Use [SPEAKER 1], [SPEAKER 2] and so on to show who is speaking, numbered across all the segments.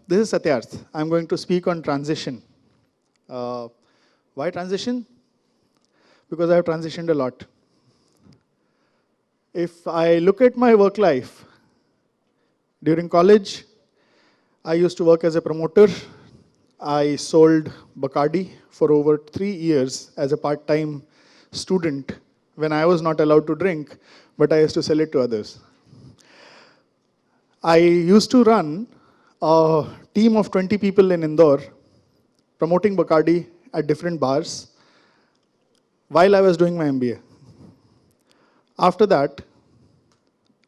[SPEAKER 1] This is Satyarth. I'm going to speak on transition. Why transition? Because I've transitioned a lot. If I look at my work life, during college, I used to work as a promoter. I sold Bacardi for over 3 years as a part-time student when I was not allowed to drink, but I used to sell it to others. I used to run a team of 20 people in Indore, promoting Bacardi at different bars while I was doing my MBA. After that,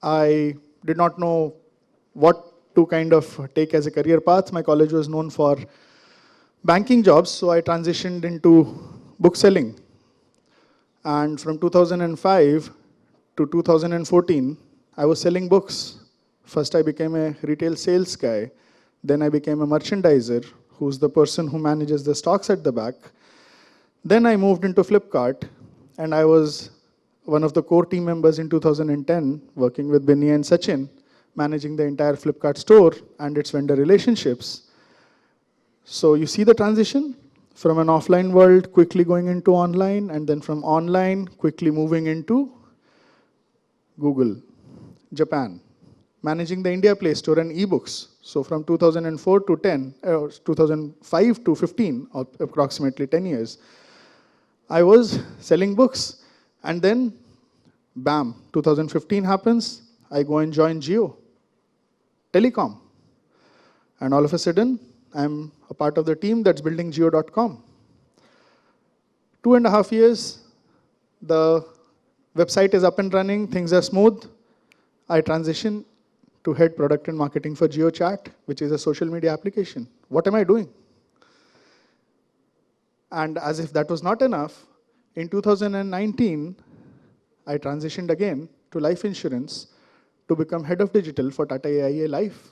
[SPEAKER 1] I did not know what to kind of take as a career path. My college was known for banking jobs, so I transitioned into book selling. And from 2005 to 2014, I was selling books. First, I became a retail sales guy. Then I became a merchandiser, who's the person who manages the stocks at the back. Then I moved into Flipkart, and I was one of the core team members in 2010, working with Binny and Sachin, managing the entire Flipkart store and its vendor relationships. So you see the transition from an offline world quickly going into online, and then from online quickly moving into Google, Japan, managing the India Play Store and ebooks. So from 2004 to 2005 to 15, or approximately 10 years, I was selling books. And then, bam, 2015 happens, I go and join Jio, telecom. And all of a sudden, I'm a part of the team that's building Jio.com. 2.5 years, the website is up and running, things are smooth. I transition to head product and marketing for JioChat, which is a social media application. What am I doing? And as if that was not enough, in 2019, I transitioned again to life insurance to become head of digital for Tata AIA Life.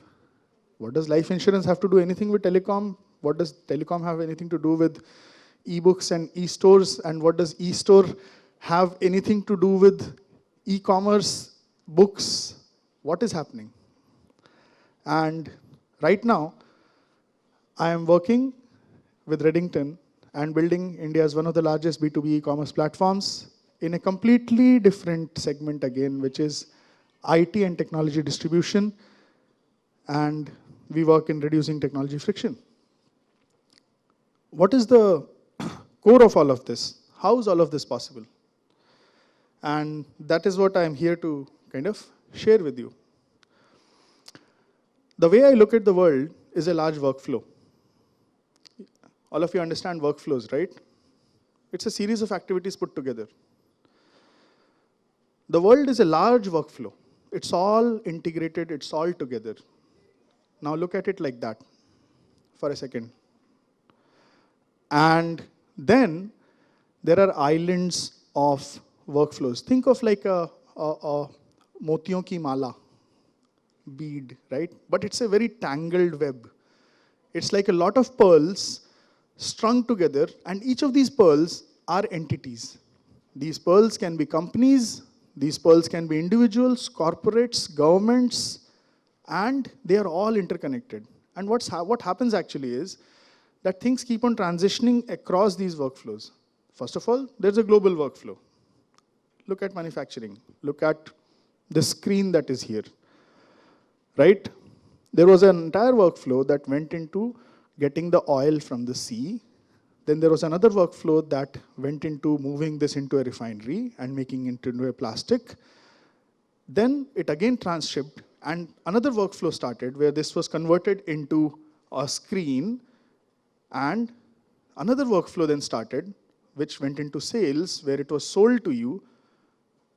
[SPEAKER 1] What does life insurance have to do anything with telecom? What does telecom have anything to do with ebooks and e-stores? And what does e-store have anything to do with e-commerce, books? What is happening? And right now, I am working with Reddington and building India's one of the largest B2B e-commerce platforms in a completely different segment again, which is IT and technology distribution. And we work in reducing technology friction. What is the core of all of this? How is all of this possible? And that is what I'm here to kind of share with you. The way I look at the world is a large workflow. All of you understand workflows, right? It's a series of activities put together. The world is a large workflow. It's all integrated, it's all together. Now look at it like that for a second. And then there are islands of workflows. Think of like a motiyon ki mala, bead, right? But it's a very tangled web. It's like a lot of pearls strung together, and each of these pearls are entities. These pearls can be companies, these pearls can be individuals, corporates, governments, and they are all interconnected. And what happens actually is that things keep on transitioning across these workflows. First of all, there's a global workflow. Look at manufacturing. Look at the screen that is here, right? There was an entire workflow that went into getting the oil from the sea. Then there was another workflow that went into moving this into a refinery and making it into a plastic. Then it again transshipped, and another workflow started where this was converted into a screen, and another workflow then started, which went into sales, where it was sold to you.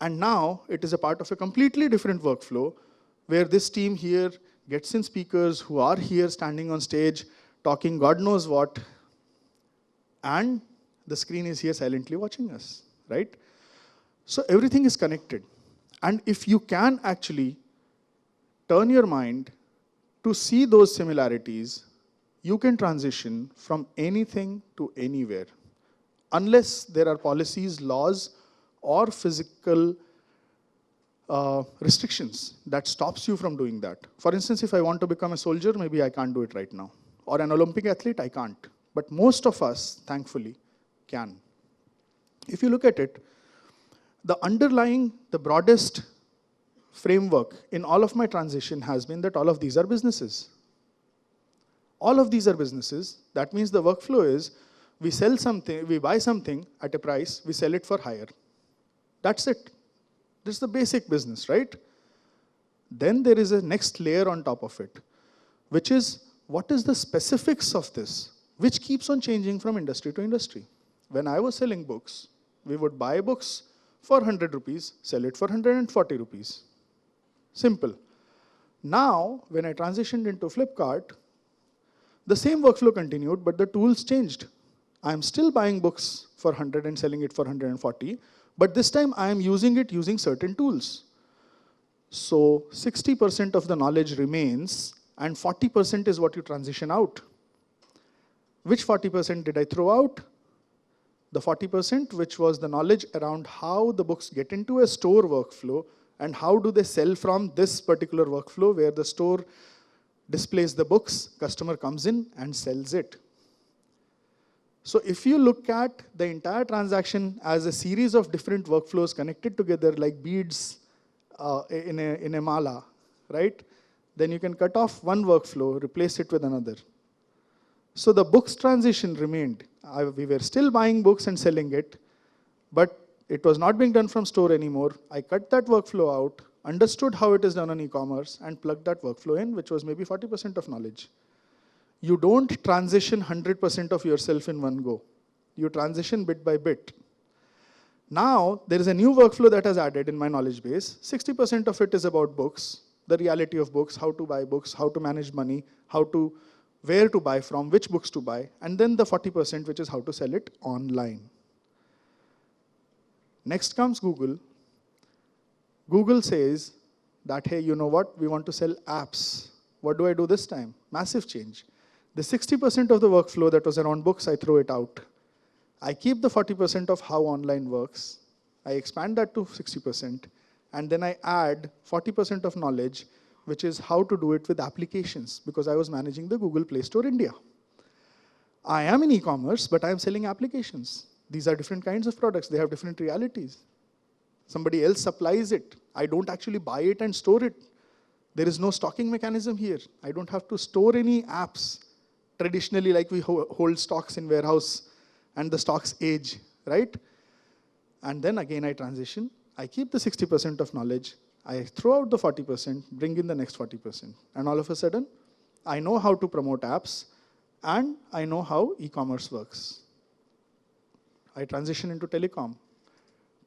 [SPEAKER 1] And now it is a part of a completely different workflow, where this team here gets in speakers who are here standing on stage, talking God knows what, and the screen is here silently watching us, right? So everything is connected. And if you can actually turn your mind to see those similarities, you can transition from anything to anywhere, unless there are policies, laws, or physical restrictions that stops you from doing that. For instance, if I want to become a soldier, maybe I can't do it right now. Or an Olympic athlete, I can't. But most of us, thankfully, can. If you look at it, the broadest framework in all of my transition has been that all of these are businesses. All of these are businesses. That means the workflow is, we sell something, we buy something at a price, we sell it for higher. That's it. This is the basic business, right? Then there is a next layer on top of it, which is, what is the specifics of this, which keeps on changing from industry to industry. When I was selling books, we would buy books for 100 rupees, sell it for 140 rupees. Simple. Now, when I transitioned into Flipkart, the same workflow continued, but the tools changed. I'm still buying books for 100 and selling it for 140, but this time I am using it using certain tools. So 60% of the knowledge remains, and 40% is what you transition out. Which 40% did I throw out? The 40%, which was the knowledge around how the books get into a store workflow and how do they sell from this particular workflow where the store displays the books, customer comes in and sells it. So if you look at the entire transaction as a series of different workflows connected together like beads in a mala, right? Then you can cut off one workflow, replace it with another. So the books transition remained. We were still buying books and selling it, but it was not being done from store anymore. I cut that workflow out, understood how it is done on e-commerce, and plugged that workflow in, which was maybe 40% of knowledge. You don't transition 100% of yourself in one go. You transition bit by bit. Now, there is a new workflow that has added in my knowledge base. 60% of it is about books, the reality of books, how to buy books, how to manage money, where to buy from, which books to buy, and then the 40%, which is how to sell it online. Next comes Google. Google says that, hey, you know what? We want to sell apps. What do I do this time? Massive change. The 60% of the workflow that was around books, I throw it out. I keep the 40% of how online works. I expand that to 60%. And then I add 40% of knowledge, which is how to do it with applications, because I was managing the Google Play Store India. I am in e-commerce, but I am selling applications. These are different kinds of products. They have different realities. Somebody else supplies it. I don't actually buy it and store it. There is no stocking mechanism here. I don't have to store any apps. Traditionally, like we hold stocks in warehouse and the stocks age, right? And then again, I transition. I keep the 60% of knowledge. I throw out the 40%, bring in the next 40%. And all of a sudden, I know how to promote apps and I know how e-commerce works. I transition into telecom.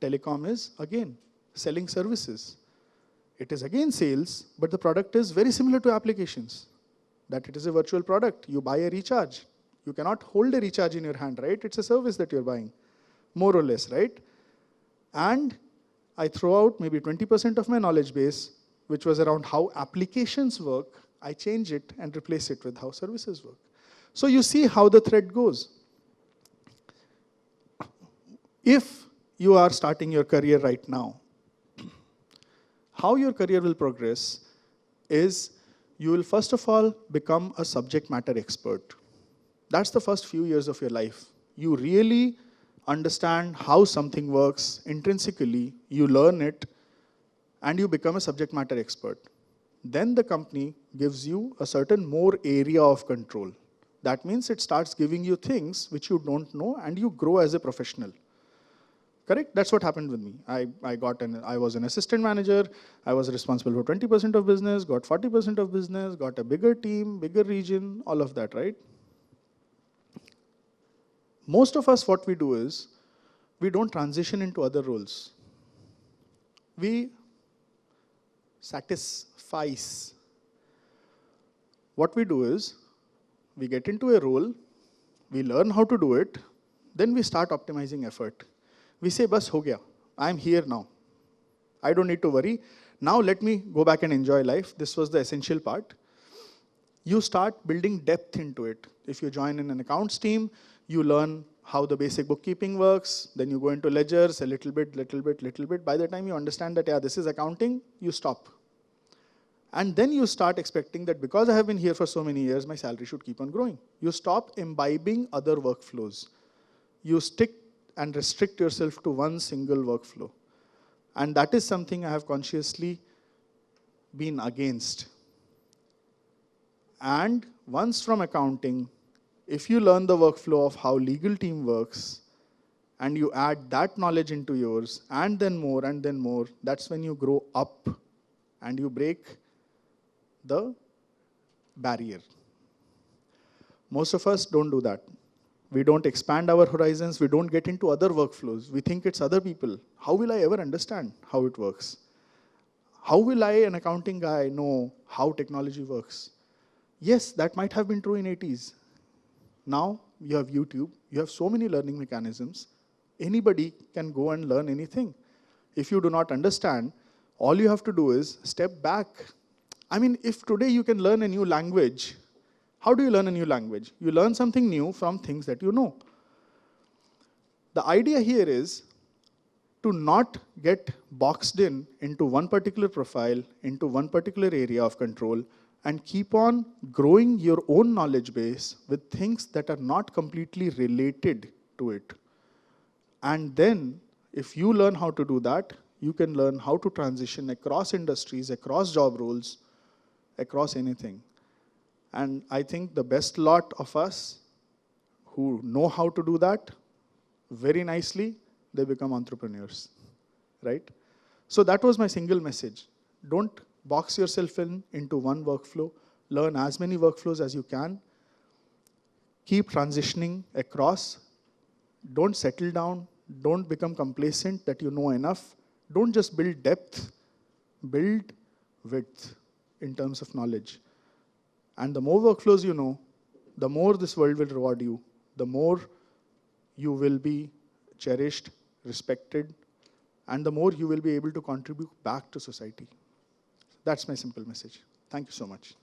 [SPEAKER 1] Telecom is, again, selling services. It is again sales, but the product is very similar to applications. That it is a virtual product. You buy a recharge. You cannot hold a recharge in your hand, right? It's a service that you're buying, more or less, right? And I throw out maybe 20% of my knowledge base, which was around how applications work. I change it and replace it with how services work. So you see how the thread goes. If you are starting your career right now, how your career will progress is you will first of all become a subject matter expert. That's the first few years of your life. You really understand how something works intrinsically, you learn it, and you become a subject matter expert. Then the company gives you a certain more area of control. That means it starts giving you things which you don't know and you grow as a professional. Correct? That's what happened with me. I was an assistant manager. I was responsible for 20% of business, got 40% of business, got a bigger team, bigger region, all of that, right? Most of us, what we do is, we don't transition into other roles. We satisfice. What we do is, we get into a role, we learn how to do it, then we start optimizing effort. We say, bas ho gaya, I'm here now. I don't need to worry. Now let me go back and enjoy life. This was the essential part. You start building depth into it. If you join in an accounts team, you learn how the basic bookkeeping works, then you go into ledgers, a little bit. By the time you understand that, yeah, this is accounting, you stop. And then you start expecting that because I have been here for so many years, my salary should keep on growing. You stop imbibing other workflows. You stick and restrict yourself to one single workflow. And that is something I have consciously been against. And once from accounting, if you learn the workflow of how legal team works, and you add that knowledge into yours, and then more, that's when you grow up and you break the barrier. Most of us don't do that. We don't expand our horizons. We don't get into other workflows. We think it's other people. How will I ever understand how it works? How will I, an accounting guy, know how technology works? Yes, that might have been true in 80s. Now you have YouTube. You have so many learning mechanisms. Anybody can go and learn anything. If you do not understand, all you have to do is step back. I mean, if today you can learn a new language, how do you learn a new language? You learn something new from things that you know. The idea here is to not get boxed into one particular profile, into one particular area of control, and keep on growing your own knowledge base with things that are not completely related to it. And then, if you learn how to do that, you can learn how to transition across industries, across job roles, across anything. And I think the best lot of us who know how to do that very nicely, they become entrepreneurs, right? So that was my single message. Don't box yourself into one workflow. Learn as many workflows as you can. Keep transitioning across. Don't settle down. Don't become complacent that you know enough. Don't just build depth, build width in terms of knowledge. And the more workflows you know, the more this world will reward you, the more you will be cherished, respected, and the more you will be able to contribute back to society. That's my simple message. Thank you so much.